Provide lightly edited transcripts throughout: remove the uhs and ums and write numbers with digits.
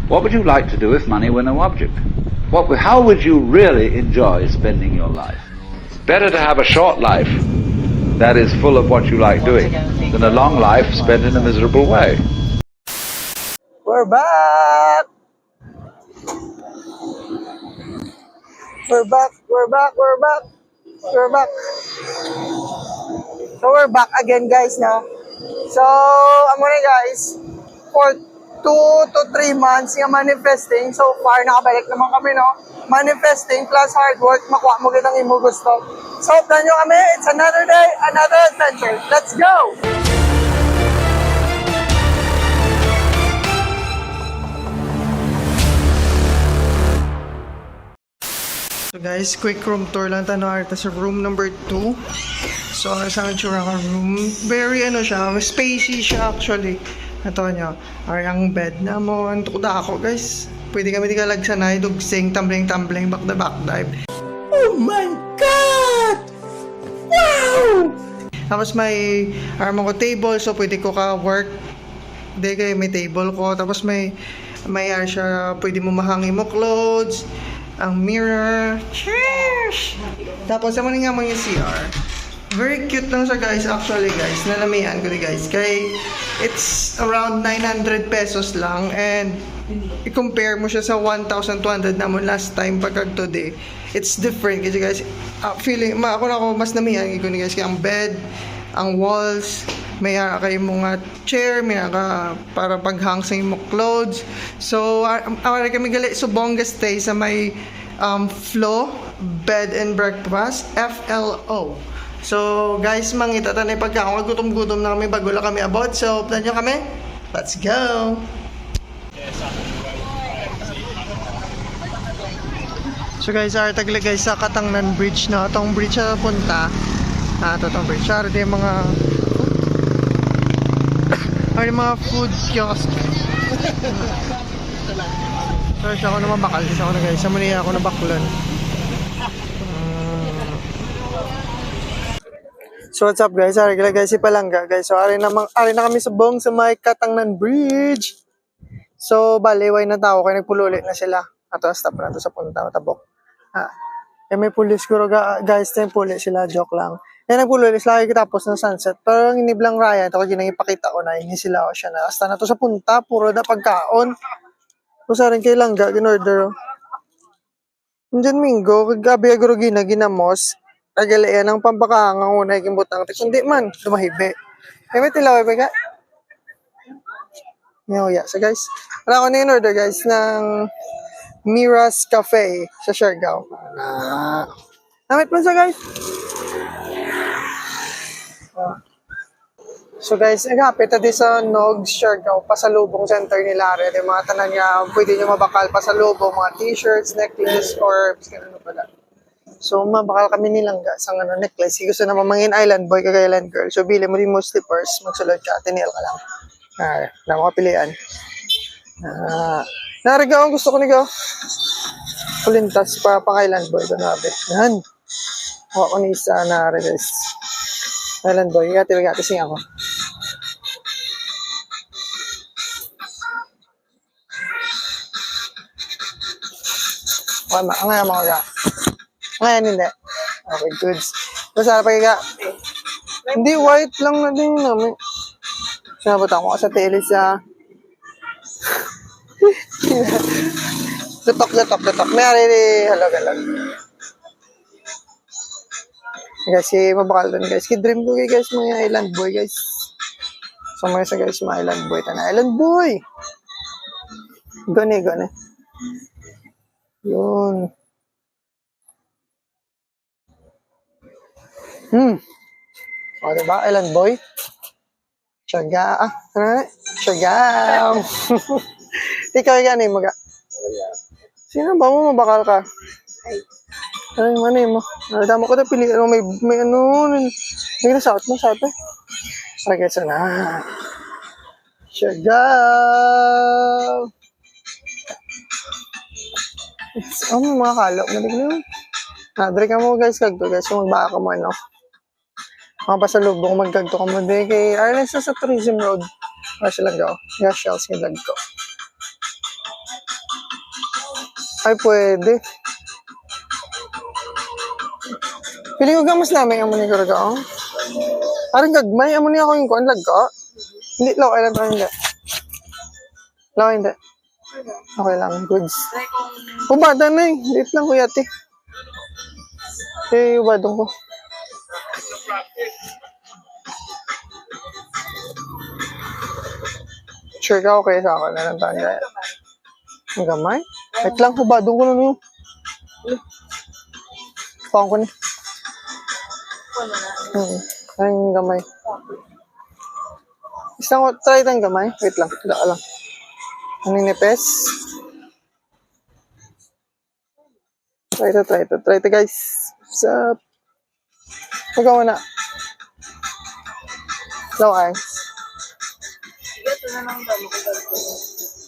What would you like to do if money were no object? How would you really enjoy spending your life? It's better to have a short life that is full of what you like doing than a long life spent in a miserable way. We're back! We're back, we're back, we're back. We're back. So we're back again guys now. So, muna guys, for 2 to 3 months nga manifesting, so far nakabalik naman kami no. Manifesting plus hard work, makuha mo kitang imo gusto. So, plan nyo kami, it's another day, another adventure. Let's go! So guys, quick room tour lang tayo sa room number 2. So, saan tsura ka room? Very siya, spacey siya actually. Ito nyo, ang bed na mo, tukuda ako guys. Pwede kami di kalagsanay, dugsing, tumbling, back dive. Oh my God! Wow! Tapos may armo ko table, so pwede ko ka-work. Hindi kayo may table ko. Tapos may siya, pwede mo mahangi mo clothes. Ang mirror. Cheers! Tapos naman nga mo yung CR. Very cute lang siya guys, actually guys. Nalamihan ko guys. Kay it's around 900 pesos lang. And i-compare mo siya sa 1,200 na mo last time pagkag today. It's different kasi guys. Ako mas namihan ko ni guys. Kaya ang bed, ang walls, may kayo mga chair, may para paghang sa imong clothes. So, awari kami gali subong stay sa may Flo Bed and Breakfast, FLO. So, guys, mangita tanay pagkaon, gutom-gutom na kami bago lang kami abot. So, plan nyo kami? Let's go! So guys, tagli guys sa Katangnan Bridge na. Itong bridge na punta. Itong bridge. Ito yung mga food kiosk. So siya ako naman bakal. Siya ako na guys. Sa muna ako na baklon. So what's up guys? Ari guys si Palangga guys. So ari na kami sa bong sa may Katangnan Bridge. So baliway na tao kaya nagpululi na sila. Ato stop na to sa punta tabok. May pulis ko guys, na pulis sila, joke lang. Nagpulis lagi tapos ng sunset. Pero ang iniblang raya, ito kaya ipakita ko na hindi sila siya na. Hasta na to sa punta, puro na pagkaon. So sa rin kay Langga, ginorder. Diyan Minggo, kagabi agro ginamos. Tagalian ng pampakaangang unay kimbutang. Hindi man, lumahibi. May tilaway ba ka? Ngayon, so guys. Wala ko na in-order guys ng Mira's Cafe sa Siargao. Namit po siya guys. So guys, nagapit na sa Nog Siargao, pasalubong center nila rin. Yung mga tanan niya, pwede nyo mabakal pasalubong, mga t-shirts, necklace, or ano pala. So mabakal kami nilang sa necklace. Gusto naman mangin island boy, kagaya island girl. So bili mo din mo slippers, magsulod ka, tinil ka lang. Na makapilian. Narigaw ang gusto ko nigaw. Kulintas pa Island Boy. Ganabe. Yan. Huwag ko ni isa na guys. Island Boy. Gati sing ako. Okay, ngayon mga ka. Ngayon hindi. Okay, goods. Basta pagka. Hindi, white lang na din namin. Sinabutan ko sa telis sa Tutok. May halag. Guys, mabakal doon guys. Dream ko guys, mga island boy guys. So mga sa guys, mga island boy. Island boy! Gone. Yun. O diba, island boy? Siyaga. Ikaw gani maga. Sino ba mo mabakal ka? Ay, mo. Damo ko na pili. May nasaot mo sa ate. Okay, so na. Siyaga. Mga kalok. Nadre ka mo guys, kagto guys. Kung magbaka ka mo mga pasalubong magkagto ka mo din kay Arlen sa Tourism Road. Silang go. Shells yung lag ko. Ay, pwede. Piling ko gamas namin ang muni ko raga, oh. Parang gagmay, amo niya ako yung kuan lagka. Hindi, okay lang, hindi. Lang, hindi. Okay lang, goods. Ubada na eh. Dito lang, kuya, ate. Eh, ubadong ko. Sure ka, okay sa akin. Anong tanda? Ang gamay? Wait lang, hubadong ko na nyo. Pang ko na. Ang gamay. Isang ko, try itang gamay. Wait lang, daan lang. Ang ninipes. Try ito guys. Sa... Magawa na. Low eye.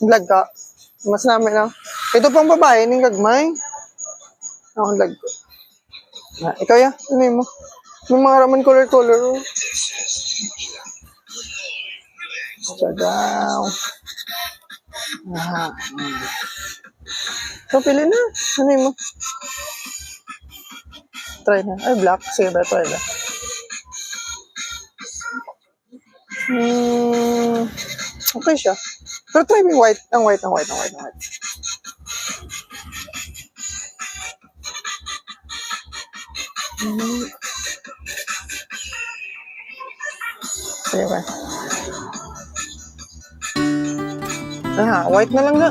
Vlog ka. Mas namin na. Ito pang babae, ning gagmay. Ako vlog ko. Ikaw ya, ano mo? May mga raman color. Oh. Sagaw. So, pili na. Ano mo? Try na. Ay, black. Sige ba? Try na. Okay siya. Pero try mo yung white. Ang white. Sige ba? White na lang na.